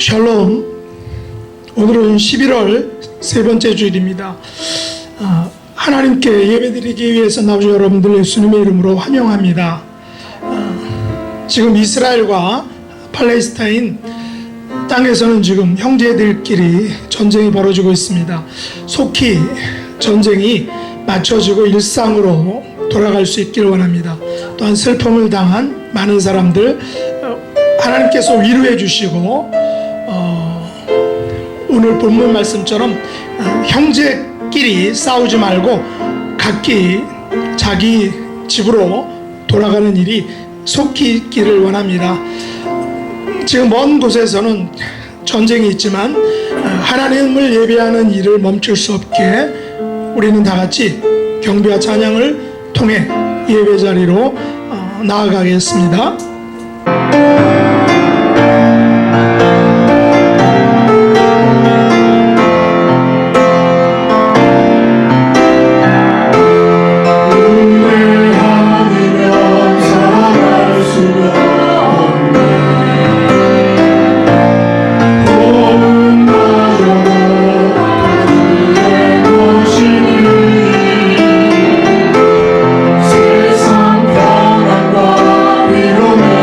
샬롬. 오늘은 11월 세 번째 주일입니다. 하나님께 예배드리기 위해서 나오신 여러분들 예수님의 이름으로 환영합니다. 지금 이스라엘과 팔레스타인 땅에서는 지금 형제들끼리 전쟁이 벌어지고 있습니다. 속히 전쟁이 맞춰지고 일상으로 돌아갈 수 있기를 원합니다. 또한 슬픔을 당한 많은 사람들 하나님께서 위로해 주시고 오늘 본문 말씀처럼 형제끼리 싸우지 말고 각기 자기 집으로 돌아가는 일이 속히 있기를 원합니다. 지금 먼 곳에서는 전쟁이 있지만 하나님을 예배하는 일을 멈출 수 없게 우리는 다 같이 경배와 찬양을 통해 예배 자리로 나아가겠습니다. 세상 평안과 위로를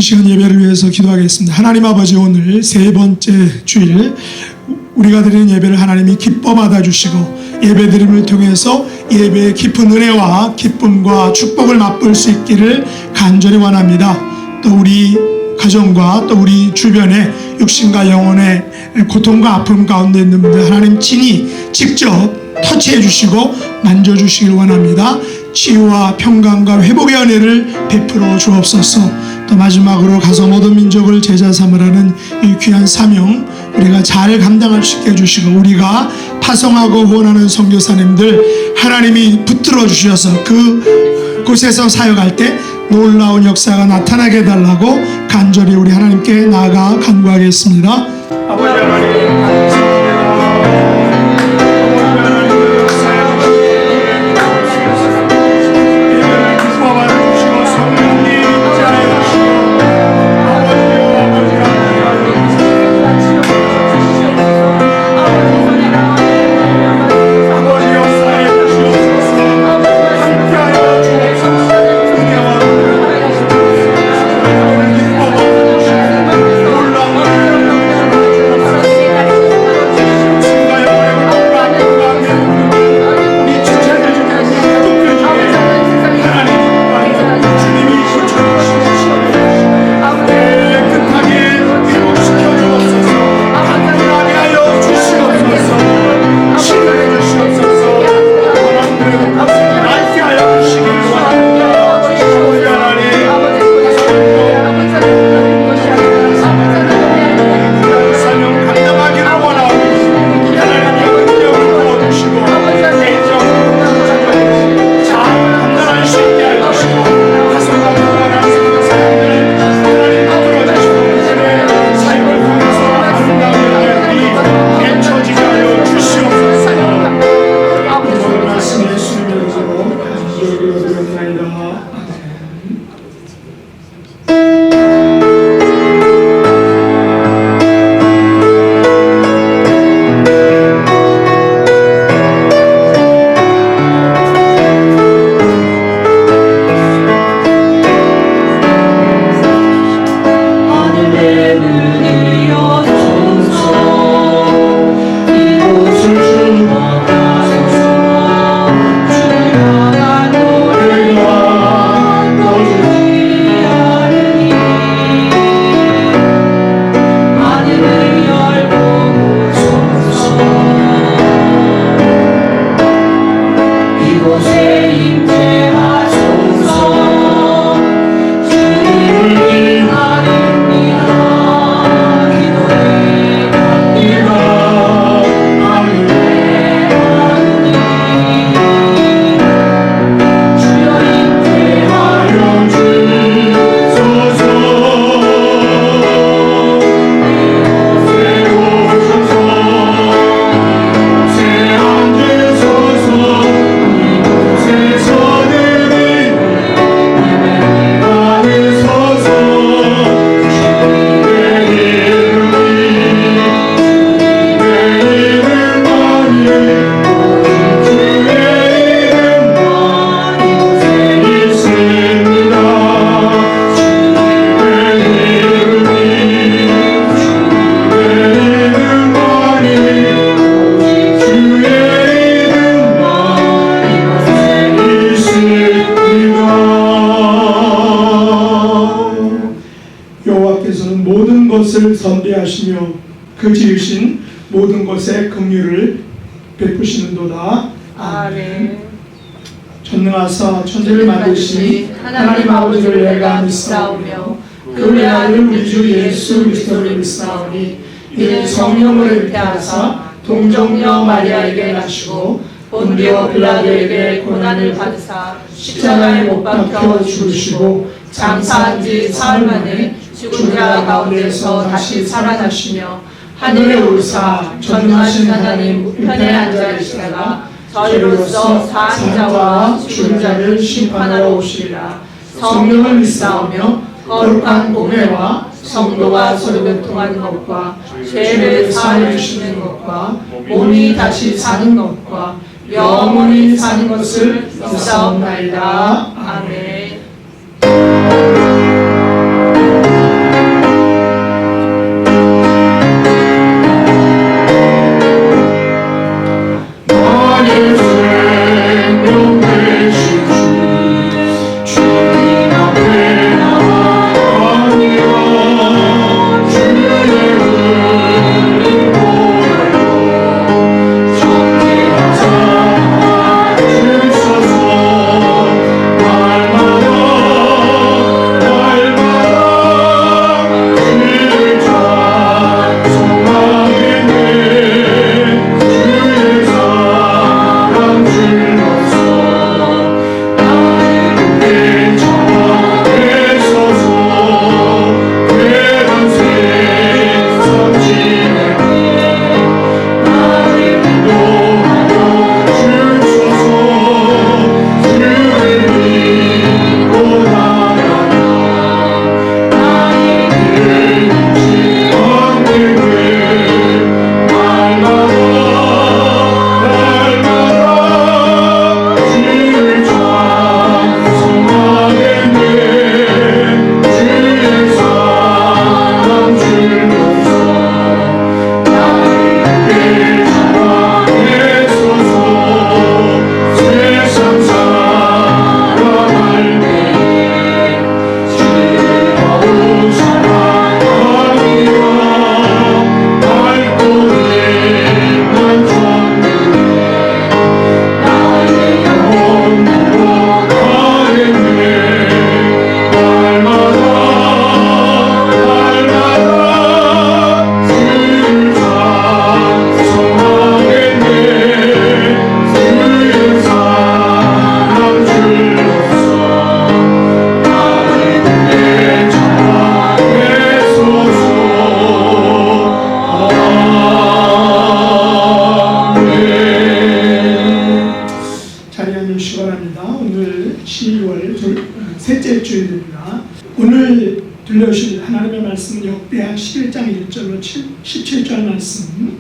시간 예배를 위해서 기도하겠습니다. 하나님 아버지, 오늘 세 번째 주일 우리가 드리는 예배를 하나님이 기뻐 받아주시고 예배드림을 통해서 예배의 깊은 은혜와 기쁨과 축복을 맛볼 수 있기를 간절히 원합니다. 또 우리 가정과 또 우리 주변에 육신과 영혼의 고통과 아픔 가운데 있는 분들 하나님 친히 직접 터치해 주시고 만져주시길 원합니다. 치유와 평강과 회복의 은혜를 베풀어 주옵소서. 또 마지막으로 가서 모든 민족을 제자 삼으라는 이 귀한 사명 우리가 잘 감당할 수 있게 해주시고 우리가 파송하고 후원하는 선교사님들 하나님이 붙들어 주셔서 그 곳에서 사역할 때 놀라운 역사가 나타나게 해달라고 간절히 우리 하나님께 나아가 간구하겠습니다. 아버지 하나님 감사합니다. 것을 선대하시며 그 지으신 모든 것에 긍휼을 베푸시는도다. 아멘. 전능하사 천지를 만드신 하나님 아버지를 내가 믿사오며 그 외아들 우리 주 예수 그리스도를 믿사오니 이는 성령을 잉태하사 동정녀 마리아에게 나시고 본디오 빌라도에게 고난을 받으사 십자가에 못 박혀 죽으시고 장사한 지 사흘 만에 죽은 자 가운데서 다시 살아나시며 하늘에 오르사 전능하신 하나님 우편에 앉아 계시다가 저희로서 사한 자와 죽은 자를 심판하러 오시리라. 성령을 믿사오며 거룩한 공회와 성도가 서로 교통하는 것과 죄를 사하여 주시는 것과 몸이 다시 사는 것과 영원히 사는 것을 믿사옵나이다. 아멘. 오늘 12월 셋째 주일입니다. 오늘 들려주실 하나님의 말씀은 역대하 11장 1절로 17절 말씀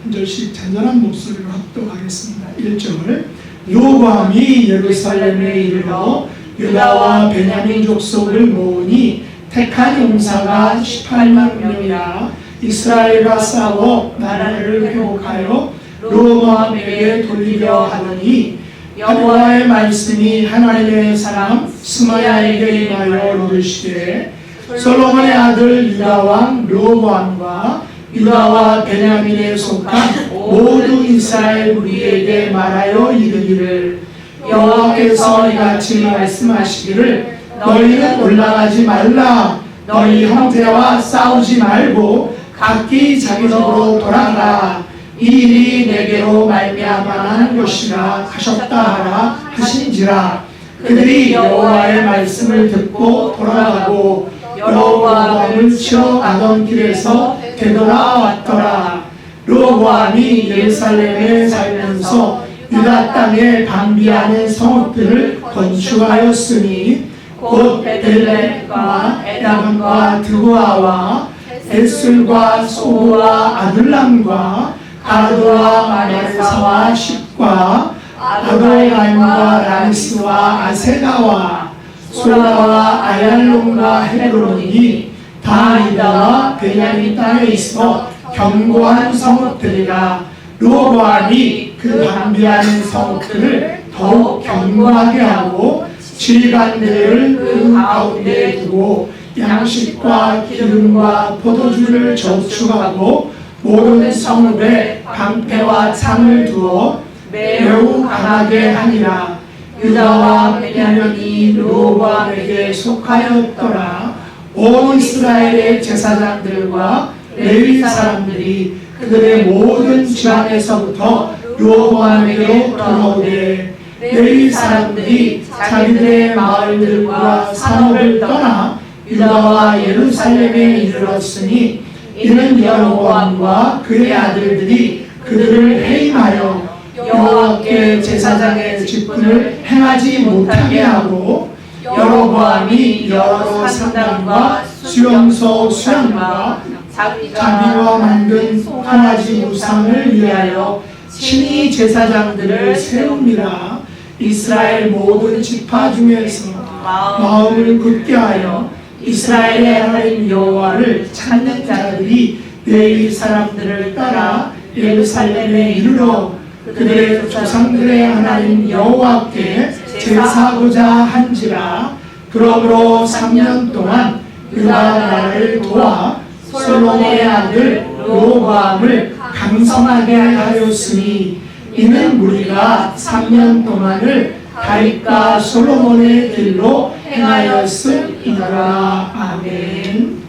한 절씩 잔잔한 목소리로 합독하겠습니다. 1절 여호와함이 예루살렘에 이르러 유다와 베냐민 족속을 모으니 택한 용사가 18만 명이라 이스라엘과 싸워 나라를 회복하여 르호보암에게 돌리려 하더니 여호와의 말씀이 하나님의 사람 스마야에게 임하여 이르시되 솔로몬의 아들 유다 왕 르호보암과 유다와 베냐민에 속한 모든 이스라엘 무리에게 말하여 이르기를 여호와께서 이같이 말씀하시기를 너희는 올라가지 말라 너희 형제와 싸우지 말고 각기 자기 집으로 돌아가라 이 일이 내게로 말미암아 것이라 하셨다 하라 하신지라 그들이 여호와의 말씀을 듣고 돌아가고 여로보암을 치러 가던 길에서 되돌아왔더라. 르호보암이 예루살렘에 살면서 유다 땅에 방비하는 성읍들을 건축하였으니 곧 베들레헴과 에담과 드고아와 벳술과 소와 아둘람과 가드와 마레사와 십과 아돌라임과 라미스와 아세가와 소라와 아얄론과 헤브론이 다 유다와 베냐민 땅에 있어 견고한 성읍들이라. 르호보암이 그 방비하는 성읍들을 더욱 견고하게 하고 지휘관들을 그 가운데에 두고 양식과 기름과 포도주를 저축하고 모든 성읍에 방패와 창을 두어 매우 강하게 하니라. 유다와 베냐민이 르호보암에게 속하였더라. 온 이스라엘의 제사장들과 레위 사람들이 그들의 모든 지방에서부터 르호보암에게 돌아오되 레위 사람들이 자기들의 마을들과 산업을 떠나 유다와 예루살렘에 이르렀으니 이는 여로보암과 그의 아들들이 그들을 해임하여 여호와께 제사장의 직분을 행하지 못하게 하고 여로보암이 여러 산당과 수용소 수양과 자기와 만든 송아지 우상을 위하여 친히 제사장들을 세웁니다. 이스라엘 모든 지파 중에서 마음을 굳게 하여 이스라엘의 하나님 여호와를 찾는 자들이 레위 사람들을 따라 예루살렘에 이르러 그들의 조상들의 하나님 여호와께 제사하고자 한지라. 그러므로 3년 동안 유다 나라를 도와 솔로몬의 아들 르호보암을 강성하게 하였으니 이는 우리가 3년 동안을 다윗과 솔로몬의 길로 행하였음이더라. 아멘.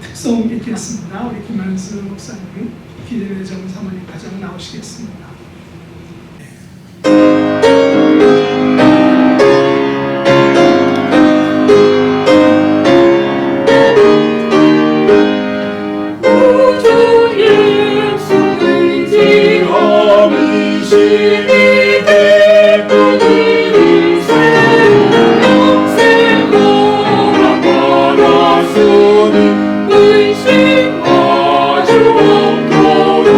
특성 읽겠습니다. 우리 김만수 목사님, 기대의 정사모님 가정 나오시겠습니다. 의심하지 않도록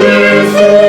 예수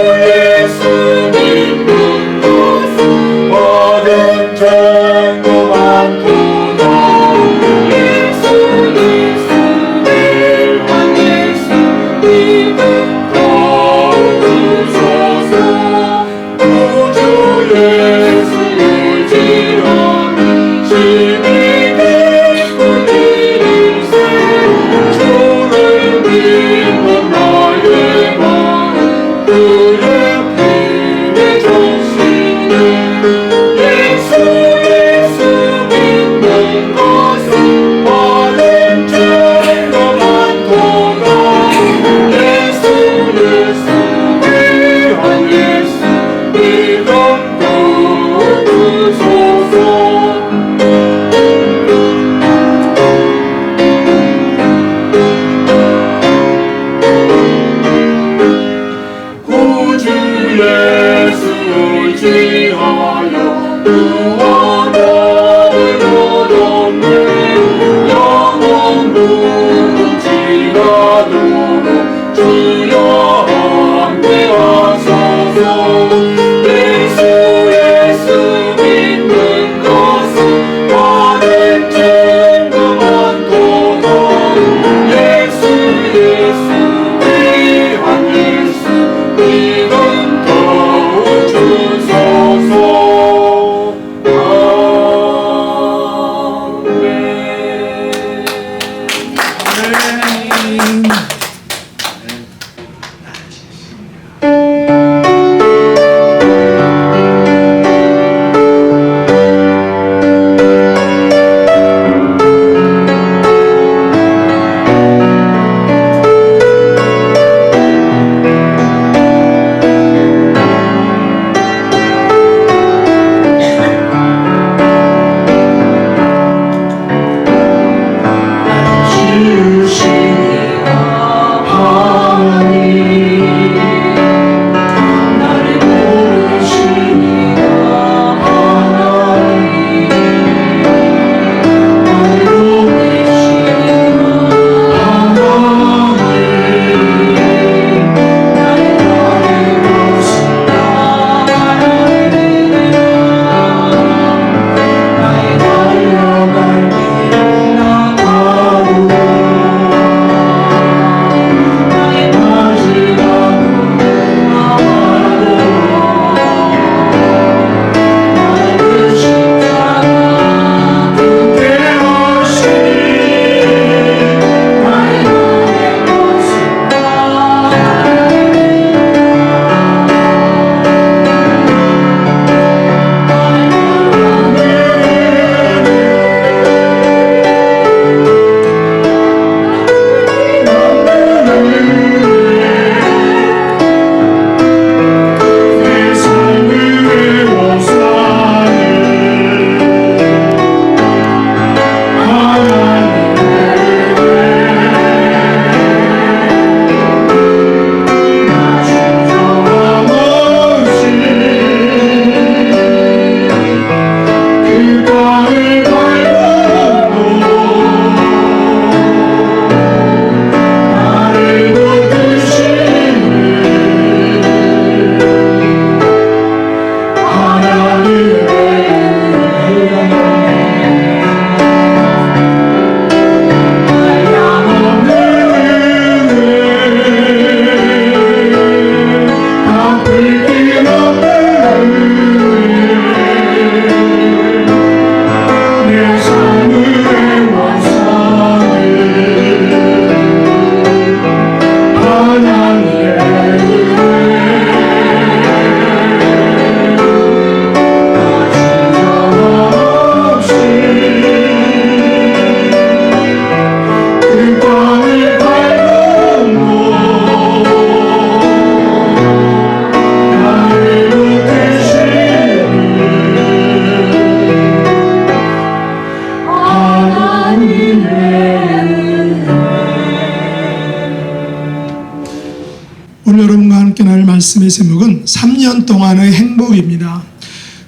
말씀의 제목은 3년 동안의 행복입니다.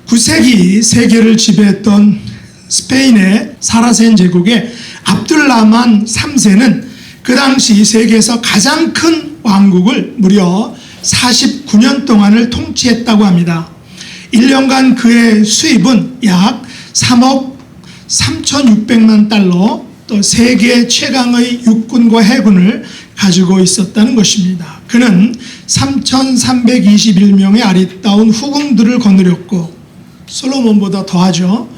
9세기 세계를 지배했던 스페인의 사라센 제국의 압둘라만 3세는 그 당시 세계에서 가장 큰 왕국을 무려 49년 동안을 통치했다고 합니다. 1년간 그의 수입은 약 3억 3,600만 달러, 또 세계 최강의 육군과 해군을 가지고 있었다는 것입니다. 그는 3,321명의 아리따운 후궁들을 거느렸고 솔로몬보다 더하죠.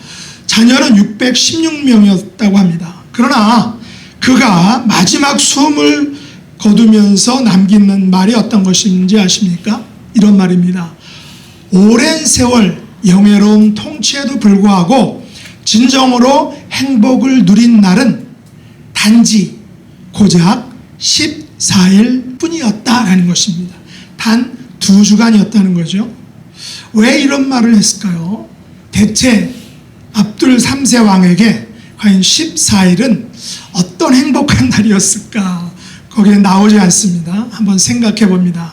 자녀는 616명이었다고 합니다. 그러나 그가 마지막 숨을 거두면서 남기는 말이 어떤 것인지 아십니까? 이런 말입니다. 오랜 세월 영예로운 통치에도 불구하고 진정으로 행복을 누린 날은 단지 고작 14일 뿐이었다라는 것입니다. 단 2주간이었다는 거죠. 왜 이런 말을 했을까요? 대체 압둘 3세 왕에게 과연 14일은 어떤 행복한 날이었을까? 거기에 나오지 않습니다. 한번 생각해 봅니다.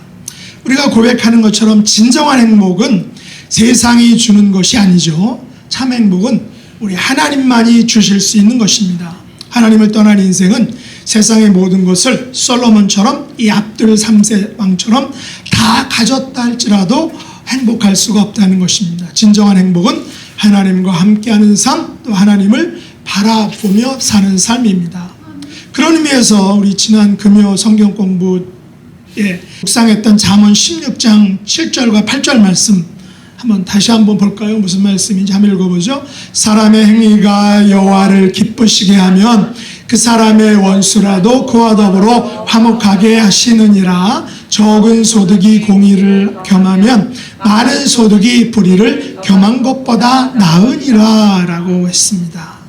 우리가 고백하는 것처럼 진정한 행복은 세상이 주는 것이 아니죠. 참 행복은 우리 하나님만이 주실 수 있는 것입니다. 하나님을 떠난 인생은 세상의 모든 것을 솔로몬처럼 이 압둘 3세 왕처럼 다 가졌다 할지라도 행복할 수가 없다는 것입니다. 진정한 행복은 하나님과 함께하는 삶, 또 하나님을 바라보며 사는 삶입니다. 그런 의미에서 우리 지난 금요 성경 공부에 묵상했던 잠언 16장 7절과 8절 말씀 다시 한번 볼까요? 무슨 말씀인지 한번 읽어보죠. 사람의 행위가 여호와를 기쁘시게 하면 그 사람의 원수라도 그와 더불어 화목하게 하시느니라. 적은 소득이 공의를 겸하면 많은 소득이 불의를 겸한 것보다 나으니라 라고 했습니다.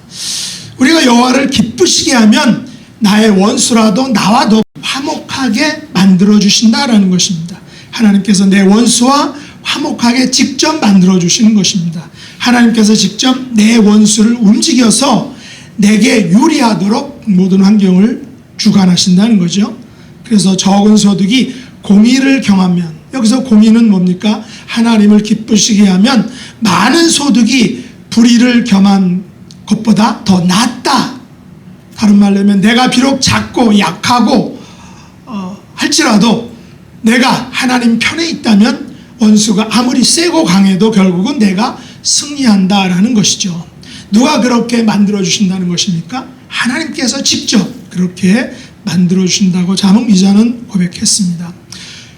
우리가 여호와를 기쁘시게 하면 나의 원수라도 나와 더 화목하게 만들어 주신다라는 것입니다. 하나님께서 내 원수와 화목하게 직접 만들어 주시는 것입니다. 하나님께서 직접 내 원수를 움직여서 내게 유리하도록 모든 환경을 주관하신다는 거죠. 그래서 적은 소득이 공의를 경하면, 여기서 공의는 뭡니까? 하나님을 기쁘시게 하면 많은 소득이 불의를 겸한 것보다 더 낫다. 다른 말로 하면 내가 비록 작고 약하고 할지라도 내가 하나님 편에 있다면 원수가 아무리 세고 강해도 결국은 내가 승리한다라는 것이죠. 누가 그렇게 만들어주신다는 것입니까? 하나님께서 직접 그렇게 만들어주신다고 잠언 기자는 고백했습니다.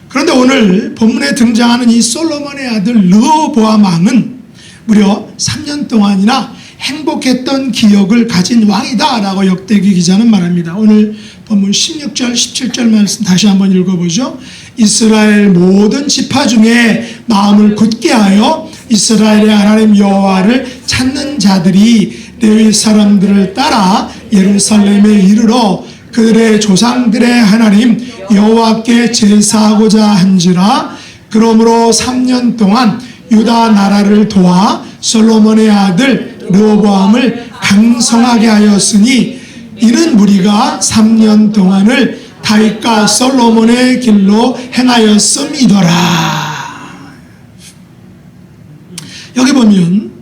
그런데 오늘 본문에 등장하는 이 솔로몬의 아들 르호보암 왕은 무려 3년 동안이나 행복했던 기억을 가진 왕이다라고 역대기 기자는 말합니다. 오늘 본문 16절, 17절 말씀 다시 한번 읽어보죠. 이스라엘 모든 지파 중에 마음을 굳게 하여 이스라엘의 하나님 여호와를 찾는 자들이 레위 사람들을 따라 예루살렘에 이르러 그들의 조상들의 하나님 여호와께 제사하고자 한지라. 그러므로 3년 동안 유다 나라를 도와 솔로몬의 아들 르호보암을 강성하게 하였으니 이는 무리가 3년 동안을 다윗과 솔로몬의 길로 행하였음이더라. 여기 보면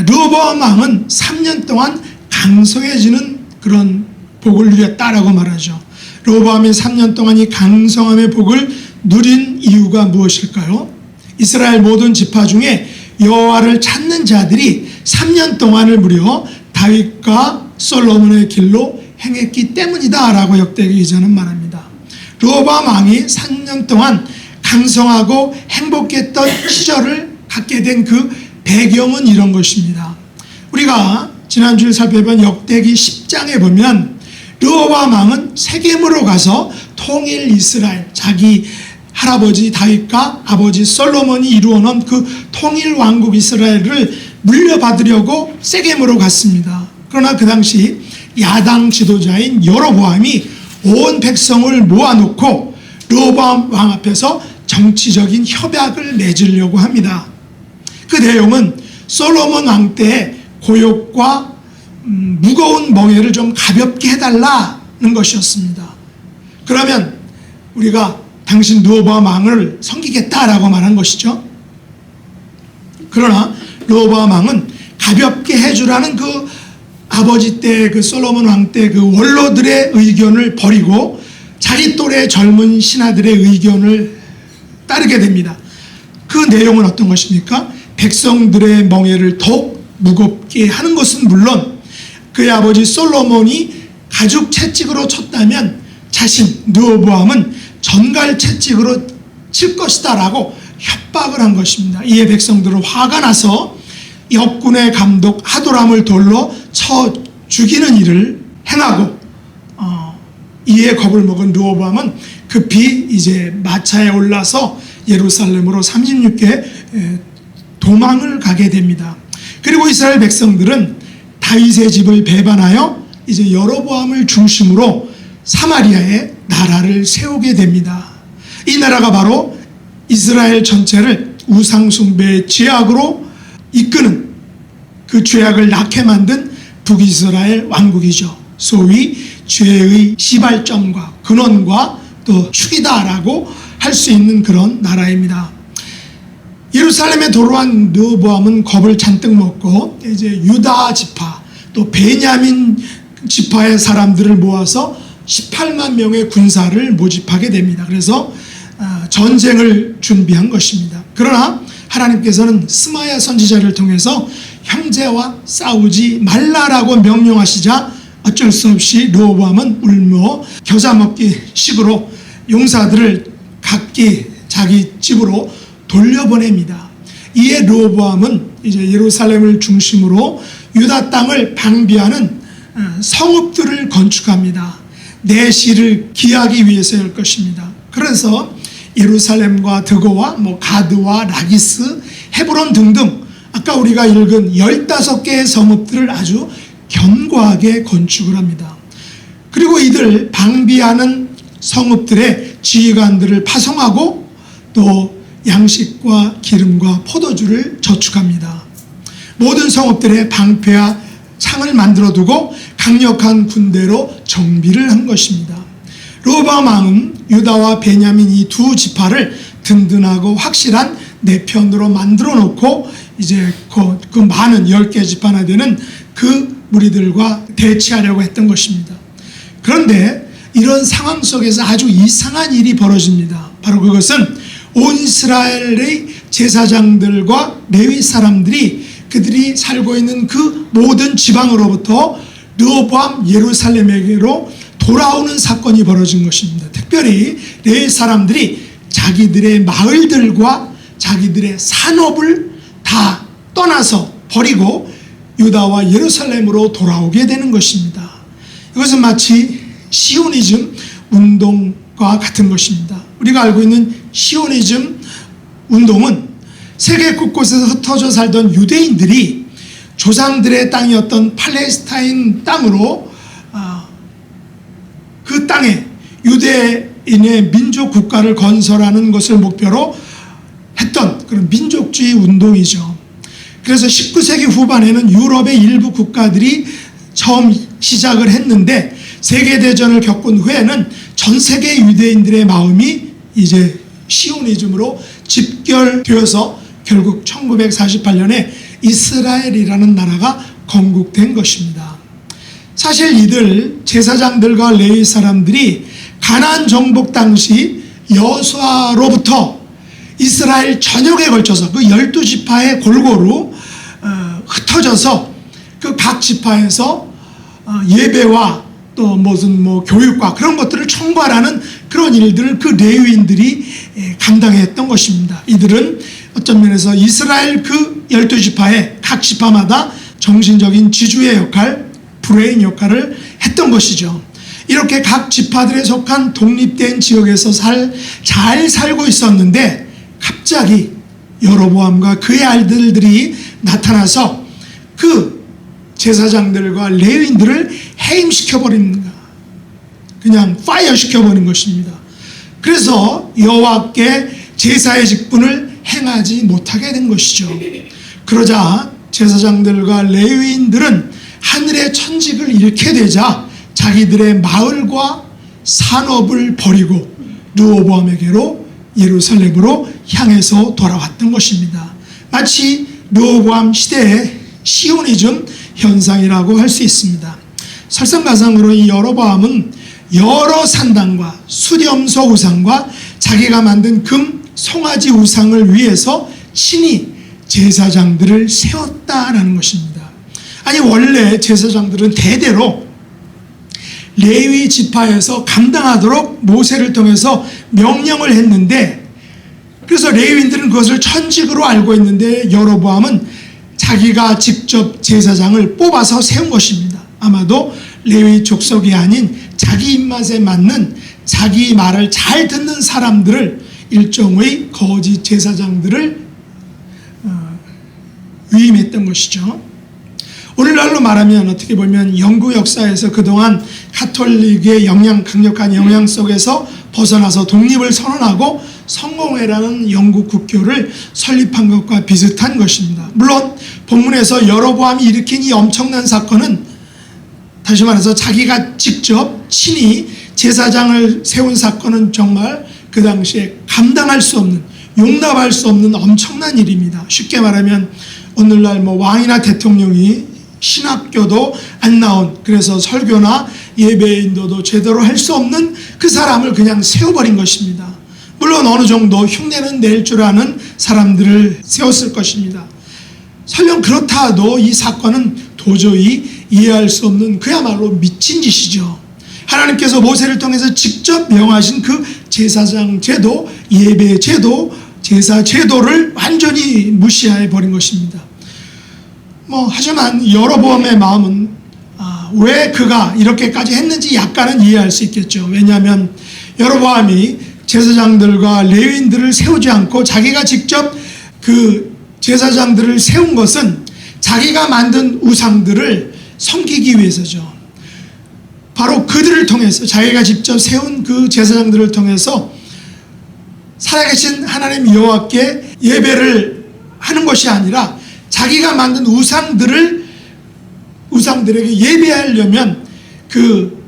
르호보암 왕은 3년 동안 강성해지는 그런 복을 누렸다라고 말하죠. 르호보암이 3년 동안 이 강성함의 복을 누린 이유가 무엇일까요? 이스라엘 모든 지파 중에 여호와를 찾는 자들이 3년 동안을 무려 다윗과 솔로몬의 길로 행했기 때문이다 라고 역대기 기자는 말합니다. 르호보암 왕이 3년 동안 강성하고 행복했던 시절을 갖게 된 그 배경은 이런 것입니다. 우리가 지난주에 살펴본 역대기 10장에 보면 르호보암 왕은 세겜으로 가서 통일 이스라엘, 자기 할아버지 다윗과 아버지 솔로몬이 이루어 놓은 그 통일 왕국 이스라엘을 물려받으려고 세겜으로 갔습니다. 그러나 그 당시 야당 지도자인 여로보암이 온 백성을 모아놓고 르호보암 왕 앞에서 정치적인 협약을 맺으려고 합니다. 그 내용은 솔로몬 왕 때의 고욕과 무거운 멍에를 좀 가볍게 해달라는 것이었습니다. 그러면 우리가 당신 르호보암 왕을 섬기겠다라고 말한 것이죠. 그러나 르호보암 왕은 가볍게 해주라는 그 아버지 때 그 솔로몬 왕 때 그 원로들의 의견을 버리고 자기 또래 젊은 신하들의 의견을 따르게 됩니다. 그 내용은 어떤 것입니까? 백성들의 멍에를 더욱 무겁게 하는 것은 물론 그의 아버지 솔로몬이 가죽 채찍으로 쳤다면 자신 르호보암은 전갈 채찍으로 칠 것이다 라고 협박을 한 것입니다. 이에 백성들은 화가 나서 역군의 감독 하도람을 돌로 쳐 죽이는 일을 행하고 이에 겁을 먹은 르호보암은 급히 이제 마차에 올라서 예루살렘으로 36개 도망을 가게 됩니다. 그리고 이스라엘 백성들은 다윗의 집을 배반하여 이제 여로보암을 중심으로 사마리아에 나라를 세우게 됩니다. 이 나라가 바로 이스라엘 전체를 우상숭배의 죄악으로 이끄는 그 죄악을 낳게 만든 북이스라엘 왕국이죠. 소위 죄의 시발점과 근원과 또 축이다라고 할 수 있는 그런 나라입니다. 예루살렘에 도로한 르호보암은 겁을 잔뜩 먹고 이제 유다 지파 또 베냐민 지파의 사람들을 모아서 18만 명의 군사를 모집하게 됩니다. 그래서 전쟁을 준비한 것입니다. 그러나 하나님께서는 스마야 선지자를 통해서 형제와 싸우지 말라라고 명령하시자 어쩔 수 없이 르호보암은 울며 겨자 먹기 식으로 용사들을 각기 자기 집으로 돌려보냅니다. 이에 르호보암은 이제 예루살렘을 중심으로 유다 땅을 방비하는 성읍들을 건축합니다. 내시를 기하기 위해서일 것입니다. 그래서 예루살렘과 드고와 가드와 라기스, 헤브론 등등 아까 우리가 읽은 15개의 성읍들을 아주 견고하게 건축을 합니다. 그리고 이들 방비하는 성읍들의 지휘관들을 파송하고 또 양식과 기름과 포도주를 저축합니다. 모든 성읍들의 방패와 창을 만들어 두고 강력한 군대로 정비를 한 것입니다. 르호보암 왕은 유다와 베냐민 이 두 지파를 든든하고 확실한 내 편으로 만들어 놓고 이제 그 많은 10개 지파나 되는 그 무리들과 대치하려고 했던 것입니다. 그런데 이런 상황 속에서 아주 이상한 일이 벌어집니다. 바로 그것은 온 이스라엘의 제사장들과 레위 사람들이 그들이 살고 있는 그 모든 지방으로부터 르호보암 예루살렘에게로 돌아오는 사건이 벌어진 것입니다. 특별히 레위 사람들이 자기들의 마을들과 자기들의 산업을 다 떠나서 버리고 유다와 예루살렘으로 돌아오게 되는 것입니다. 이것은 마치 시오니즘 운동과 같은 것입니다. 우리가 알고 있는 시오니즘 운동은 세계 곳곳에서 흩어져 살던 유대인들이 조상들의 땅이었던 팔레스타인 땅으로 그 땅에 유대인의 민족 국가를 건설하는 것을 목표로 했던 그런 민족주의 운동이죠. 그래서 19세기 후반에는 유럽의 일부 국가들이 처음 시작을 했는데 세계대전을 겪은 후에는 전 세계 유대인들의 마음이 이제 시오니즘으로 집결되어서 결국 1948년에 이스라엘이라는 나라가 건국된 것입니다. 사실 이들 제사장들과 레위 사람들이 가나안 정복 당시 여호수아로부터 이스라엘 전역에 걸쳐서 그 12지파에 골고루 흩어져서 그 각 지파에서 예배와 또 무슨 교육과 그런 것들을 총괄하는 그런 일들을 그 레위인들이 감당했던 것입니다. 이들은 어떤 면에서 이스라엘 그 12지파의 각 지파마다 정신적인 지주의 역할, 브레인 역할을 했던 것이죠. 이렇게 각 지파들에 속한 독립된 지역에서 잘 살고 있었는데 갑자기 여로보암과 그의 아들들이 나타나서 그 제사장들과 레위인들을 해임시켜버립니다. 그냥 파이어 시켜버린 것입니다. 그래서 여호와께 제사의 직분을 행하지 못하게 된 것이죠. 그러자 제사장들과 레위인들은 하늘의 천직을 잃게 되자 자기들의 마을과 산업을 버리고 르호보암에게로 예루살렘으로 향해서 돌아왔던 것입니다. 마치 르호보암 시대의 시오니즘 현상이라고 할 수 있습니다. 설상가상으로 이 여로보암은 여러 산당과 수렴소 우상과 자기가 만든 금 송아지 우상을 위해서 친히 제사장들을 세웠다라는 것입니다. 아니, 원래 제사장들은 대대로 레위 지파에서 감당하도록 모세를 통해서 명령을 했는데, 그래서 레위인들은 그것을 천직으로 알고 있는데 여로보암은 자기가 직접 제사장을 뽑아서 세운 것입니다. 아마도 레위 족속이 아닌 자기 입맛에 맞는, 자기 말을 잘 듣는 사람들을, 일종의 거짓 제사장들을 위임했던 것이죠. 오늘날로 말하면 어떻게 보면 영국 역사에서 그동안 가톨릭의 강력한 영향 속에서 벗어나서 독립을 선언하고 성공회라는 영국 국교를 설립한 것과 비슷한 것입니다. 물론 본문에서 여로보암이 일으킨 이 엄청난 사건은, 다시 말해서 자기가 직접 친히 제사장을 세운 사건은 정말 그 당시에 감당할 수 없는, 용납할 수 없는 엄청난 일입니다. 쉽게 말하면 오늘날 왕이나 대통령이 신학교도 안 나온, 그래서 설교나 예배 인도도 제대로 할 수 없는 그 사람을 그냥 세워버린 것입니다. 물론 어느 정도 흉내는 낼 줄 아는 사람들을 세웠을 것입니다. 설령 그렇다 하도 이 사건은 도저히 이해할 수 없는 그야말로 미친 짓이죠. 하나님께서 모세를 통해서 직접 명하신 그 제사장 제도, 예배 제도, 제사 제도를 완전히 무시해 버린 것입니다. 하지만 여로보암의 마음은 왜 그가 이렇게까지 했는지 약간은 이해할 수 있겠죠. 왜냐하면 여로보암이 제사장들과 레위인들을 세우지 않고 자기가 직접 그 제사장들을 세운 것은 자기가 만든 우상들을 섬기기 위해서죠. 바로 그들을 통해서, 자기가 직접 세운 그 제사장들을 통해서 살아계신 하나님 여호와께 예배를 하는 것이 아니라 자기가 만든 우상들에게 예배하려면 그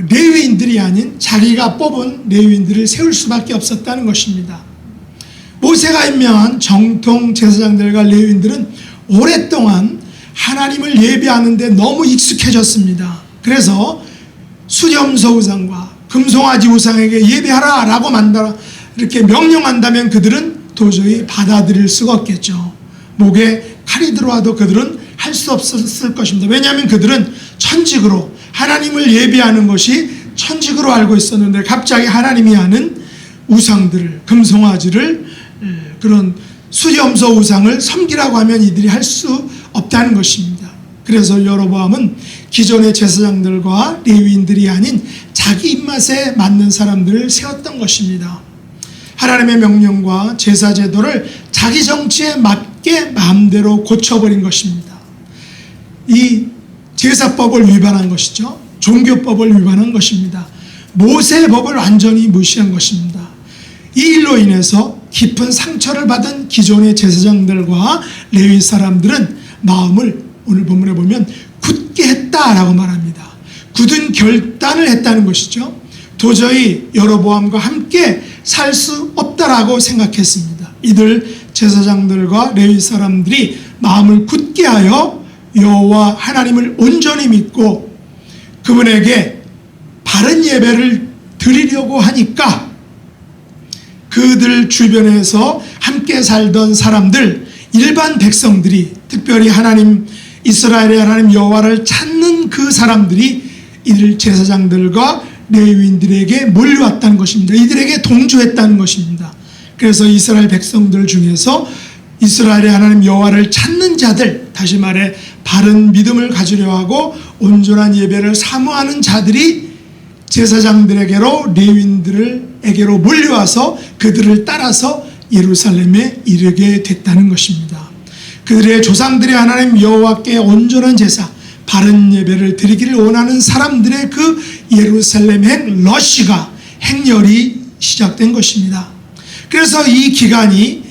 레위인들이 아닌 자기가 뽑은 레위인들을 세울 수밖에 없었다는 것입니다. 모세가 임명한 정통 제사장들과 레위인들은 오랫동안 하나님을 예배하는데 너무 익숙해졌습니다. 그래서 수렴소 우상과 금송아지 우상에게 예배하라 라고 이렇게 명령한다면 그들은 도저히 받아들일 수가 없겠죠. 목에 칼이 들어와도 그들은 할 수 없었을 것입니다. 왜냐하면 그들은 천직으로 하나님을 예배하는 것이 천직으로 알고 있었는데, 갑자기 하나님이 하는 우상들을, 금송아지를, 그런 수렴소 우상을 섬기라고 하면 이들이 할 수 없다는 것입니다. 그래서 여로보암은 기존의 제사장들과 레위인들이 아닌 자기 입맛에 맞는 사람들을 세웠던 것입니다. 하나님의 명령과 제사 제도를 자기 정치에 맞게 마음대로 고쳐버린 것입니다. 이 제사법을 위반한 것이죠. 종교법을 위반한 것입니다. 모세의 법을 완전히 무시한 것입니다. 이 일로 인해서 깊은 상처를 받은 기존의 제사장들과 레위 사람들은 마음을 오늘 본문에 보면 굳게 했다라고 말합니다. 굳은 결단을 했다는 것이죠. 도저히 여로보암과 함께 살 수 없다라고 생각했습니다. 이들 제사장들과 레위 사람들이 마음을 굳게 하여 여호와 하나님을 온전히 믿고 그분에게 바른 예배를 드리려고 하니까 그들 주변에서 함께 살던 사람들, 일반 백성들이, 특별히 이스라엘의 하나님 여호와를 찾는 그 사람들이 이들 제사장들과 레위인들에게 몰려왔다는 것입니다. 이들에게 동조했다는 것입니다. 그래서 이스라엘 백성들 중에서 이스라엘의 하나님 여호와를 찾는 자들, 다시 말해 바른 믿음을 가지려 하고 온전한 예배를 사모하는 자들이 제사장들에게로, 레위인들에게로 몰려와서 그들을 따라서 예루살렘에 이르게 됐다는 것입니다. 그들의 조상들의 하나님 여호와께 온전한 제사, 바른 예배를 드리기를 원하는 사람들의 그 예루살렘 행렬이 시작된 것입니다. 그래서 이 기간이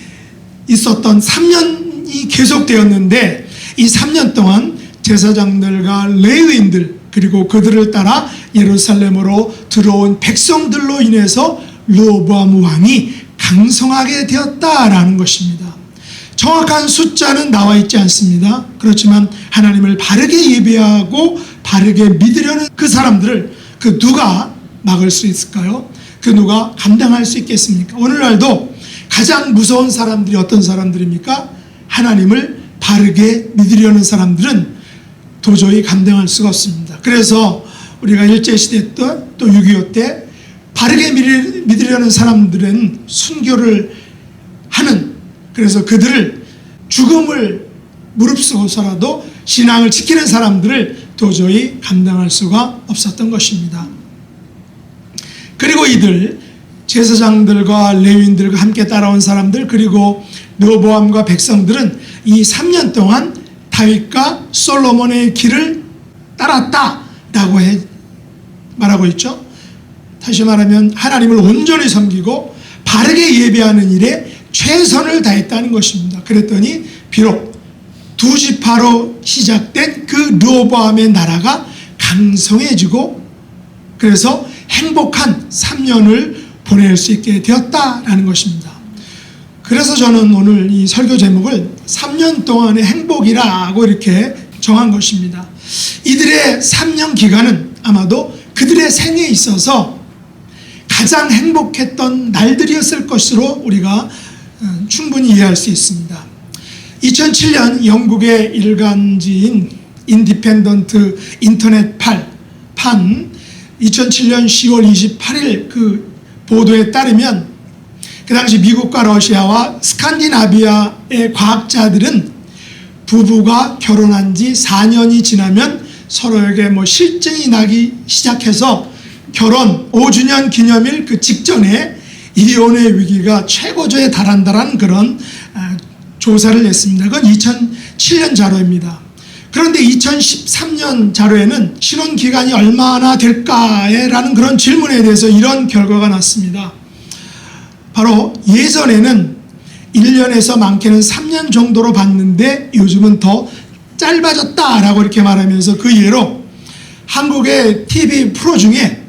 있었던 3년이 계속되었는데, 이 3년 동안 제사장들과 레위인들, 그리고 그들을 따라 예루살렘으로 들어온 백성들로 인해서 르호보암 왕이 강성하게 되었다라는 것입니다. 정확한 숫자는 나와 있지 않습니다. 그렇지만 하나님을 바르게 예배하고 바르게 믿으려는 그 사람들을 그 누가 막을 수 있을까요? 그 누가 감당할 수 있겠습니까? 오늘날도 가장 무서운 사람들이 어떤 사람들입니까? 하나님을 바르게 믿으려는 사람들은 도저히 감당할 수가 없습니다. 그래서 우리가 일제시대 때 또 6.25 때 바르게 믿으려는 사람들은 순교를 하는, 그래서 그들을 죽음을 무릅쓰고서라도 신앙을 지키는 사람들을 도저히 감당할 수가 없었던 것입니다. 그리고 이들 제사장들과 레위인들과 함께 따라온 사람들, 그리고 르호보암과 백성들은 이 3년 동안 다윗과 솔로몬의 길을 따랐다라고 말하고 있죠. 다시 말하면 하나님을 온전히 섬기고 바르게 예배하는 일에 최선을 다했다는 것입니다. 그랬더니 비록 두 지파로 시작된 그 르호보암의 나라가 강성해지고 그래서 행복한 3년을 보낼 수 있게 되었다라는 것입니다. 그래서 저는 오늘 이 설교 제목을 3년 동안의 행복이라고 이렇게 정한 것입니다. 이들의 3년 기간은 아마도 그들의 생에 있어서 가장 행복했던 날들이었을 것으로 우리가 충분히 이해할 수 있습니다. 2007년 영국의 일간지인 인디펜던트 인터넷판 2007년 10월 28일 그 보도에 따르면 그 당시 미국과 러시아와 스칸디나비아의 과학자들은 부부가 결혼한 지 4년이 지나면 서로에게 실증이 나기 시작해서 결혼 5주년 기념일 그 직전에 이혼의 위기가 최고조에 달한다는 그런 조사를 냈습니다. 그건 2007년 자료입니다. 그런데 2013년 자료에는 신혼 기간이 얼마나 될까라는 그런 질문에 대해서 이런 결과가 났습니다. 바로 예전에는 1년에서 많게는 3년 정도로 봤는데 요즘은 더 짧아졌다라고 이렇게 말하면서 그 예로 한국의 TV 프로 중에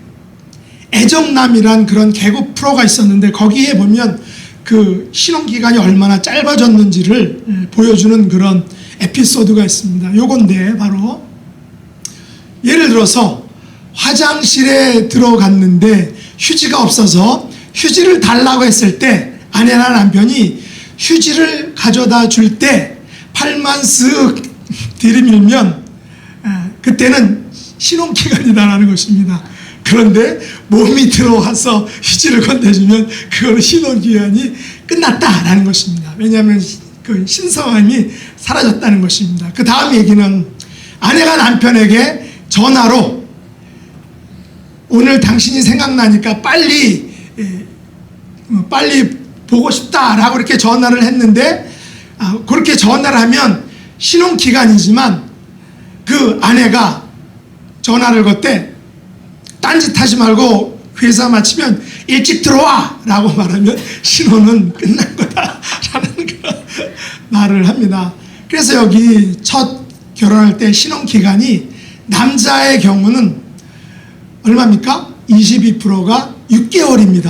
애정남이란 그런 개그 프로가 있었는데 거기에 보면 그 신혼기간이 얼마나 짧아졌는지를 보여주는 그런 에피소드가 있습니다. 요건데 바로 예를 들어서 화장실에 들어갔는데 휴지가 없어서 휴지를 달라고 했을 때 아내나 남편이 휴지를 가져다 줄 때 팔만 쓱 들이밀면 그때는 신혼기간이다라는 것입니다. 그런데 몸이 들어와서 휴지를 건네주면 그거는 신혼기간이 끝났다라는 것입니다. 왜냐하면 그 신성함이 사라졌다는 것입니다. 그 다음 얘기는 아내가 남편에게 전화로 오늘 당신이 생각나니까 빨리 보고 싶다라고 이렇게 전화를 했는데 그렇게 전화를 하면 신혼기간이지만 그 아내가 전화를 걸 때 딴짓하지 말고 회사 마치면 일찍 들어와 라고 말하면 신혼은 끝난 거다라는 그런 말을 합니다. 그래서 여기 첫 결혼할 때 신혼기간이 남자의 경우는 얼마입니까? 22%가 6개월입니다.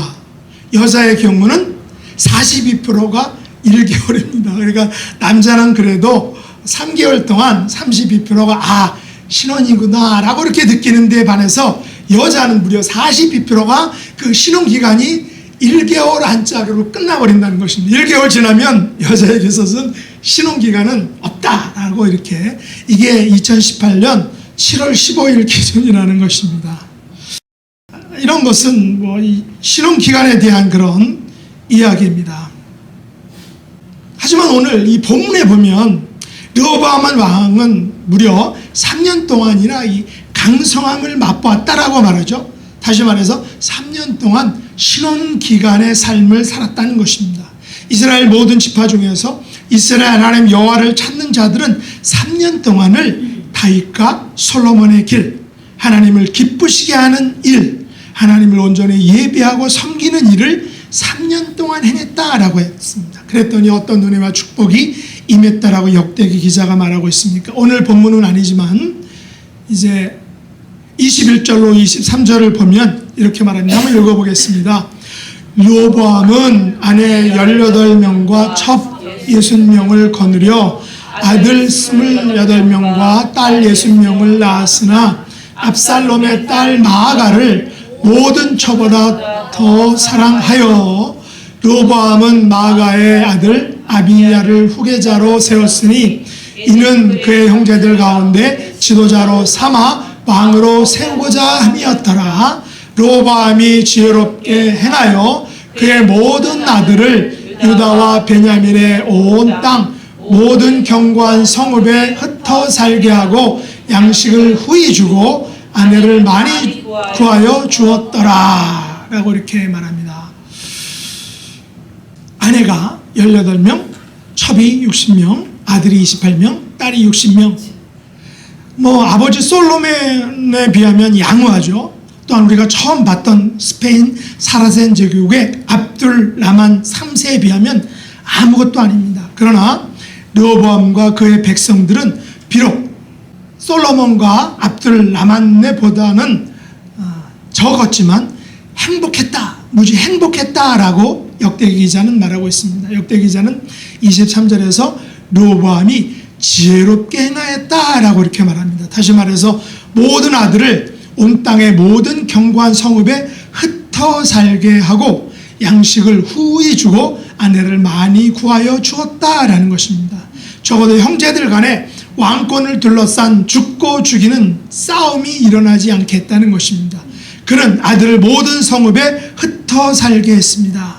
여자의 경우는 42%가 1개월입니다. 그러니까 남자는 그래도 3개월 동안 32%가 신혼이구나 라고 이렇게 느끼는 데 반해서 여자는 무려 42%가 그 신혼기간이 1개월 안짝으로 끝나버린다는 것입니다. 1개월 지나면 여자에게 있어서는 신혼기간은 없다라고 이렇게, 이게 2018년 7월 15일 기준이라는 것입니다. 이런 것은 이 신혼기간에 대한 그런 이야기입니다. 하지만 오늘 이 본문에 보면 르호보암 왕은 무려 3년 동안이나 이 강성함을 맛보았다라고 말하죠. 다시 말해서 3년 동안 신혼기간의 삶을 살았다는 것입니다. 이스라엘 모든 지파 중에서 이스라엘 하나님 여호와를 찾는 자들은 3년 동안을 다윗과 솔로몬의 길, 하나님을 기쁘시게 하는 일, 하나님을 온전히 예배하고 섬기는 일을 3년 동안 행했다라고 했습니다. 그랬더니 어떤 은혜와 축복이 임했다라고 역대기 기자가 말하고 있습니까? 오늘 본문은 아니지만 이제 21절로 23절을 보면 이렇게 말합니다. 한번 읽어보겠습니다. 르호보암은 아내 18명과 첩 60명을 거느려 아들 28명과 딸 60명을 낳았으나 압살롬의 딸 마아가를 모든 처보다 더 사랑하여 르호보암은 마아가의 아들 아비야를 후계자로 세웠으니 이는 그의 형제들 가운데 지도자로 삼아 왕으로 세우고자 함이었더라. 르호보암이 지혜롭게 행하여 그의 모든 아들을 유다와 베냐민의 온 땅 모든 견고한 성읍에 흩어 살게 하고 양식을 후히 주고 아내를 많이 구하여 주었더라 라고 이렇게 말합니다. 아내가 18명, 첩이 60명, 아들이 28명, 딸이 60명. 아버지 솔로몬에 비하면 양호하죠. 또한 우리가 처음 봤던 스페인 사라센 제국의 압둘 라만 3세에 비하면 아무것도 아닙니다. 그러나 르호보암과 그의 백성들은 비록 솔로몬과 압둘 라만네보다는 적었지만 행복했다, 무지 행복했다라고 역대기 기자는 말하고 있습니다. 역대기 기자는 23절에서 르호보암이 지혜롭게 행하였다라고 이렇게 말합니다. 다시 말해서 모든 아들을 온 땅의 모든 견고한 성읍에 흩어 살게 하고 양식을 후히 주고 아내를 많이 구하여 주었다라는 것입니다. 적어도 형제들 간에 왕권을 둘러싼 죽고 죽이는 싸움이 일어나지 않겠다는 것입니다. 그는 아들을 모든 성읍에 흩어 살게 했습니다.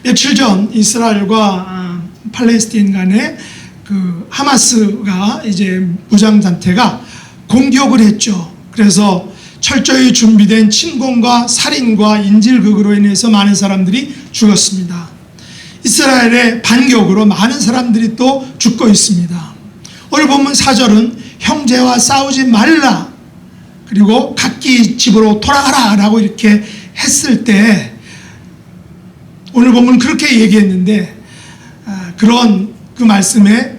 며칠 전 이스라엘과 팔레스타인 간에 그 하마스가 이제 무장단체가 공격을 했죠. 그래서 철저히 준비된 침공과 살인과 인질극으로 인해서 많은 사람들이 죽었습니다. 이스라엘의 반격으로 많은 사람들이 또 죽고 있습니다. 오늘 본문 4절은 형제와 싸우지 말라, 그리고 각기 집으로 돌아가라 라고 이렇게 했을 때 오늘 본문 그렇게 얘기했는데 그런 그 말씀에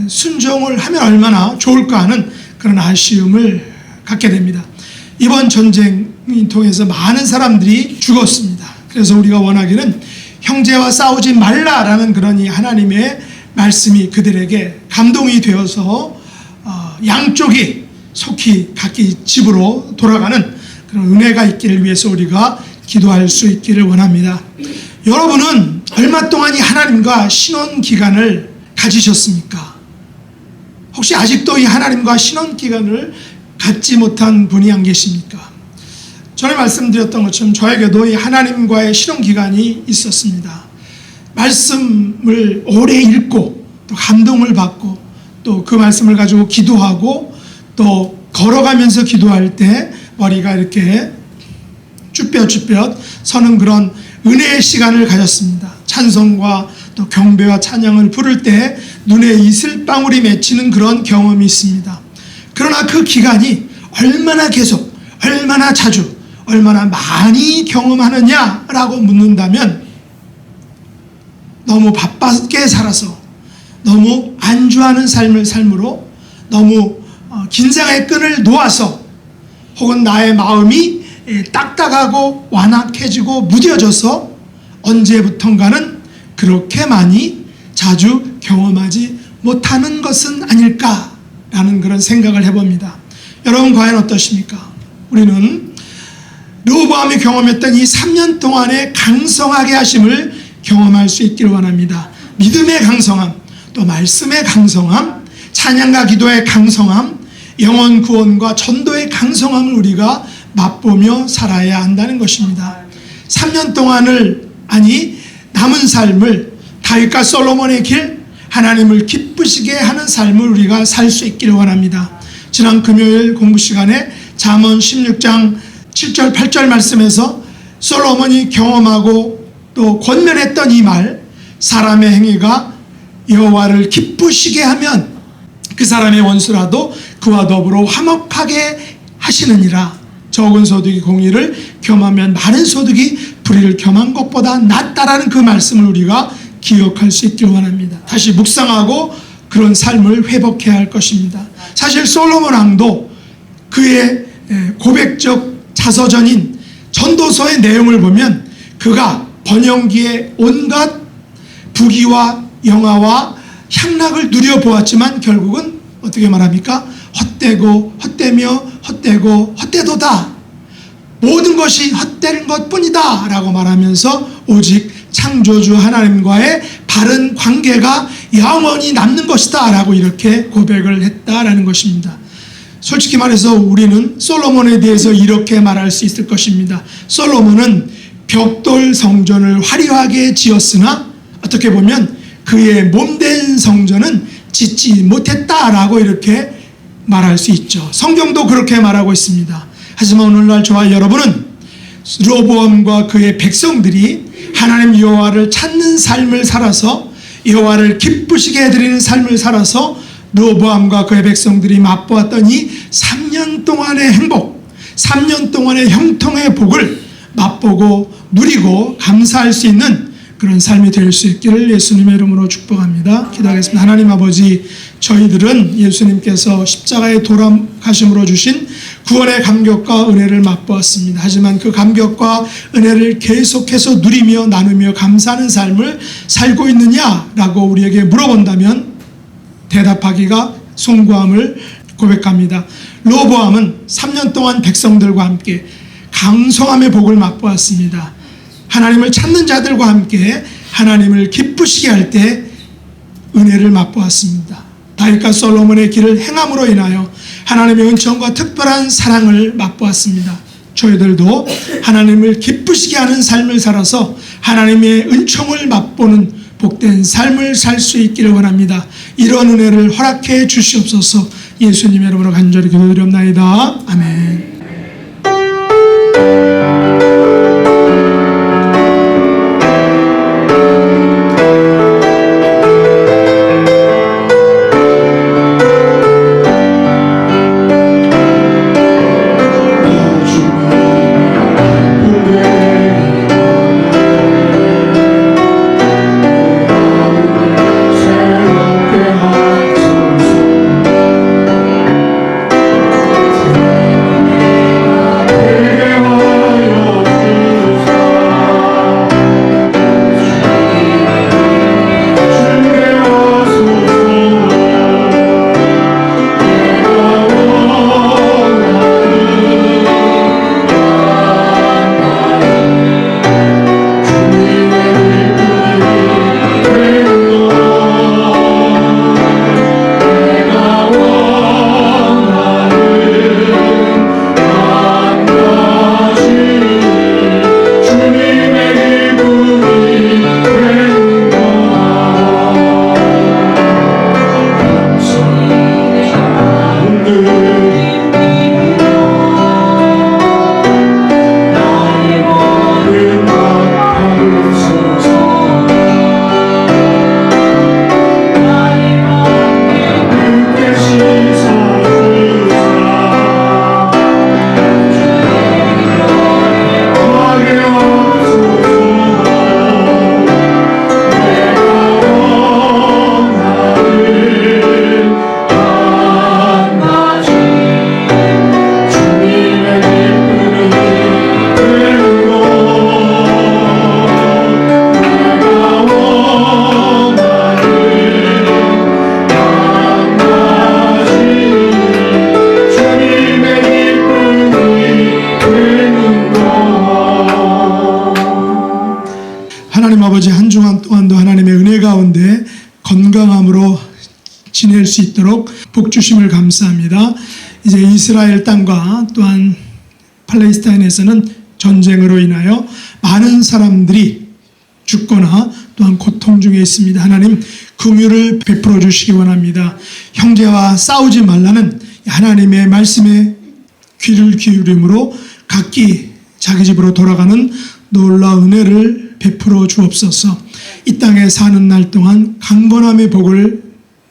순종을 하면 얼마나 좋을까 하는 그런 아쉬움을 갖게 됩니다. 이번 전쟁을 통해서 많은 사람들이 죽었습니다. 그래서 우리가 원하기는 형제와 싸우지 말라라는 그런 이 하나님의 말씀이 그들에게 감동이 되어서 양쪽이 속히 각기 집으로 돌아가는 그런 은혜가 있기를 위해서 우리가 기도할 수 있기를 원합니다. 여러분은 얼마 동안 이 하나님과 신혼 기간을 가지셨습니까? 혹시 아직도 이 하나님과 신혼 기간을 갖지 못한 분이 안 계십니까? 전에 말씀드렸던 것처럼 저에게도 이 하나님과의 신혼 기간이 있었습니다. 말씀을 오래 읽고 또 감동을 받고 또 그 말씀을 가지고 기도하고 또 걸어가면서 기도할 때 머리가 이렇게 쭈뼛쭈뼛 서는 그런 은혜의 시간을 가졌습니다. 찬송과 또 경배와 찬양을 부를 때 눈에 이슬방울이 맺히는 그런 경험이 있습니다. 그러나 그 기간이 얼마나 계속, 얼마나 자주, 얼마나 많이 경험하느냐라고 묻는다면 너무 바쁘게 살아서 너무 안주하는 삶으로 너무 긴장의 끈을 놓아서 혹은 나의 마음이 딱딱하고 완악해지고 무뎌져서 언제부턴가는 그렇게 많이 자주 경험하지 못하는 것은 아닐까라는 그런 생각을 해봅니다. 여러분 과연 어떠십니까? 우리는 르호보암이 경험했던 이 3년 동안의 강성하게 하심을 경험할 수 있기를 원합니다. 믿음의 강성함, 또 말씀의 강성함, 찬양과 기도의 강성함, 영혼 구원과 전도의 강성함을 우리가 맛보며 살아야 한다는 것입니다. 3년 동안을 남은 삶을 다윗과 솔로몬의 길, 하나님을 기쁘시게 하는 삶을 우리가 살 수 있기를 원합니다. 지난 금요일 공부 시간에 잠언 16장 7절 8절 말씀에서 솔로몬이 경험하고 또 권면했던 이 말, 사람의 행위가 여호와를 기쁘시게 하면 그 사람의 원수라도 그와 더불어 화목하게 하시느니라. 적은 소득이 공의를 겸하면 많은 소득이 불의를 겸한 것보다 낫다라는 그 말씀을 우리가 기억할 수 있길 원합니다. 다시 묵상하고 그런 삶을 회복해야 할 것입니다. 사실 솔로몬 왕도 그의 고백적 자서전인 전도서의 내용을 보면 그가 번영기에 온갖 부귀와 영화와 향락을 누려보았지만 결국은 어떻게 말합니까? 헛되고 헛되며 헛되고 헛되도다. 모든 것이 헛된 것뿐이다 라고 말하면서 오직 창조주 하나님과의 바른 관계가 영원히 남는 것이다 라고 이렇게 고백을 했다라는 것입니다. 솔직히 말해서 우리는 솔로몬에 대해서 이렇게 말할 수 있을 것입니다. 솔로몬은 벽돌 성전을 화려하게 지었으나 어떻게 보면 그의 몸된 성전은 짓지 못했다라고 이렇게 말할 수 있죠. 성경도 그렇게 말하고 있습니다. 하지만 오늘날 저와 여러분은 르호보암과 그의 백성들이 하나님 여호와를 찾는 삶을 살아서 여호와를 기쁘시게 해드리는 삶을 살아서 르호보암과 그의 백성들이 맛보았던 이 3년 동안의 행복, 3년 동안의 형통의 복을 맛보고 누리고 감사할 수 있는 그런 삶이 될 수 있기를 예수님의 이름으로 축복합니다. 기도하겠습니다. 하나님 아버지, 저희들은 예수님께서 십자가에 돌아가심으로 주신 구원의 감격과 은혜를 맛보았습니다. 하지만 그 감격과 은혜를 계속해서 누리며 나누며 감사하는 삶을 살고 있느냐라고 우리에게 물어본다면 대답하기가 숭고함을 고백합니다. 르호보암은 3년 동안 백성들과 함께 강성함의 복을 맛보았습니다. 하나님을 찾는 자들과 함께 하나님을 기쁘시게 할 때 은혜를 맛보았습니다. 다윗과 솔로몬의 길을 행함으로 인하여 하나님의 은총과 특별한 사랑을 맛보았습니다. 저희들도 하나님을 기쁘시게 하는 삶을 살아서 하나님의 은총을 맛보는 복된 삶을 살 수 있기를 원합니다. 이런 은혜를 허락해 주시옵소서. 예수님의 이름으로 간절히 기도드리옵나이다. 아멘. 하나님 아버지, 한 주간 동안도 하나님의 은혜 가운데 건강함으로 지낼 수 있도록 복 주심을 감사합니다. 이제 이스라엘 땅과 또한 팔레스타인에서는 전쟁으로 인하여 많은 사람들이 죽거나 또한 고통 중에 있습니다. 하나님 긍휼을 베풀어 주시기 원합니다. 형제와 싸우지 말라는 하나님의 말씀에 귀를 기울임으로 각기 자기 집으로 돌아가는 놀라운 은혜를 베풀어 주옵소서. 이 땅에 사는 날 동안 강건함의 복을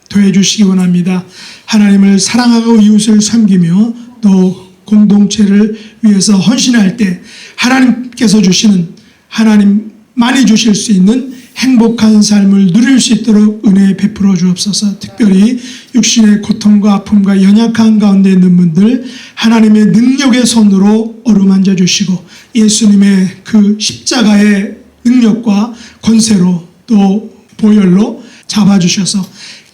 더해 주시기 원합니다. 하나님을 사랑하고 이웃을 섬기며 또 공동체를 위해서 헌신할 때 하나님께서 주시는, 하나님만이 주실 수 있는 행복한 삶을 누릴 수 있도록 은혜 베풀어 주옵소서. 특별히 육신의 고통과 아픔과 연약한 가운데 있는 분들 하나님의 능력의 손으로 어루만져 주시고 예수님의 그 십자가의 능력과 권세로 또 보혈로 잡아주셔서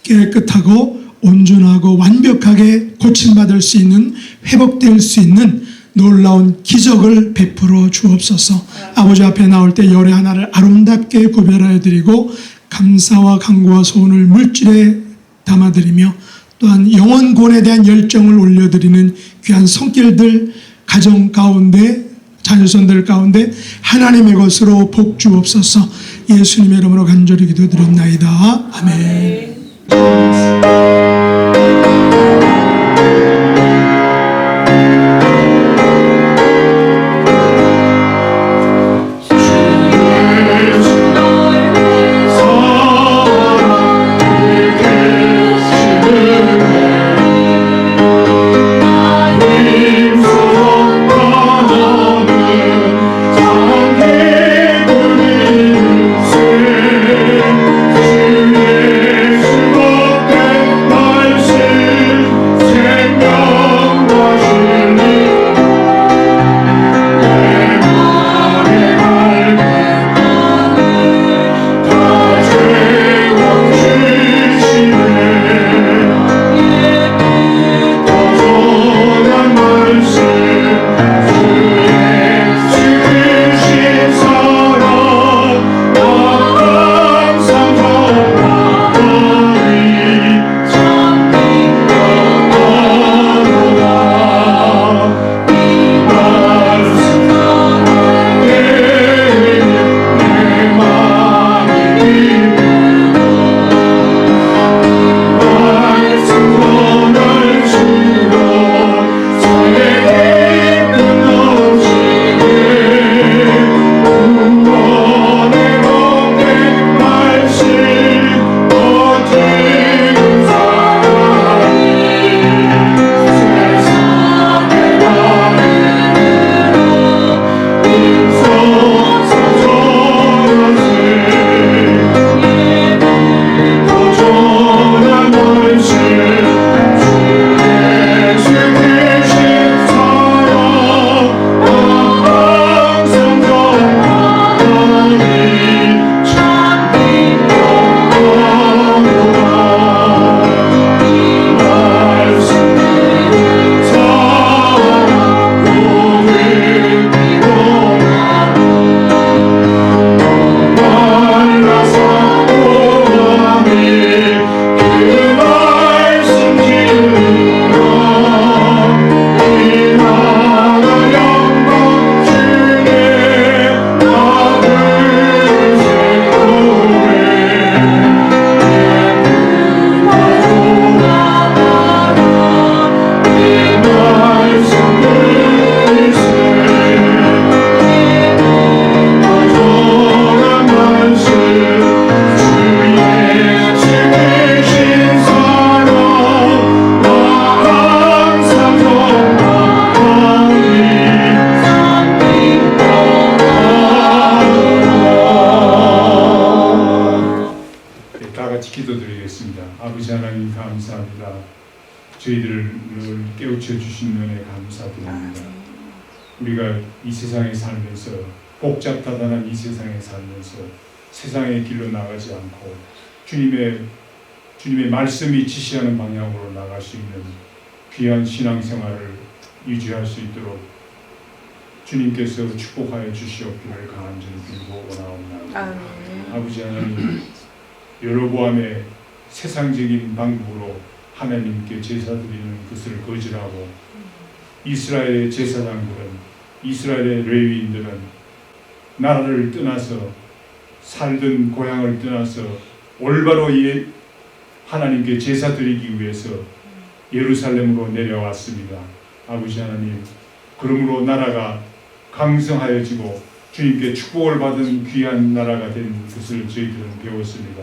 깨끗하고 온전하고 완벽하게 고침받을 수 있는, 회복될 수 있는 놀라운 기적을 베풀어 주옵소서. 아버지 앞에 나올 때 열의 하나를 아름답게 구별하여 드리고 감사와 간구와 소원을 물질에 담아드리며 또한 영혼권에 대한 열정을 올려드리는 귀한 손길들, 가정 가운데, 자녀손들 가운데 하나님의 것으로 복 주옵소서. 예수님의 이름으로 간절히 기도드렸나이다. 아멘. 저희들을 깨우쳐 주신 은혜 감사드립니다. 우리가 이 세상에 살면서 복잡다단한 이 세상에 살면서 세상의 길로 나가지 않고 주님의 말씀이 지시하는 방향으로 나갈 수 있는 귀한 신앙생활을 유지할 수 있도록 주님께서 축복하여 주시옵기를 간절히 빌고 원하옵나이다. 아버지 하나님, 여로보암의 세상적인 방법으로 하나님께 제사드리는 것을 거절하고 이스라엘의 제사장들은, 이스라엘의 레위인들은 나라를 떠나서 살던 고향을 떠나서 올바로 하나님께 제사드리기 위해서 예루살렘으로 내려왔습니다. 아버지 하나님, 그러므로 나라가 강성하여지고 주님께 축복을 받은 귀한 나라가 된 것을 저희들은 배웠습니다.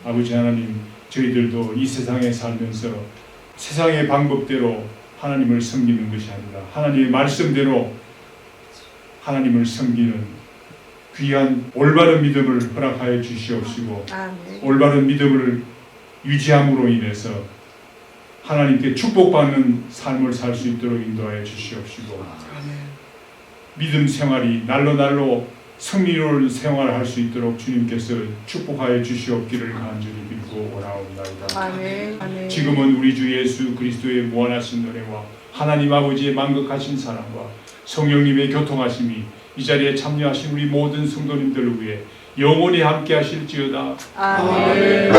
아버지 하나님, 저희들도 이 세상에 살면서 세상의 방법대로 하나님을 섬기는 것이 아니라 하나님의 말씀대로 하나님을 섬기는 귀한 올바른 믿음을 허락하여 주시옵시고, 올바른 믿음을 유지함으로 인해서 하나님께 축복받는 삶을 살 수 있도록 인도하여 주시옵시고, 믿음 생활이 날로 승리로운 생활을 할 수 있도록 주님께서 축복하여 주시옵기를 간절히 빌고 원하옵나이다. 아멘. 아멘. 지금은 우리 주 예수 그리스도의 무한하신 은혜와 하나님 아버지의 만극하신 사랑과 성령님의 교통하심이 이 자리에 참여하신 우리 모든 성도님들을 위해 영원히 함께 하실지어다. 아멘.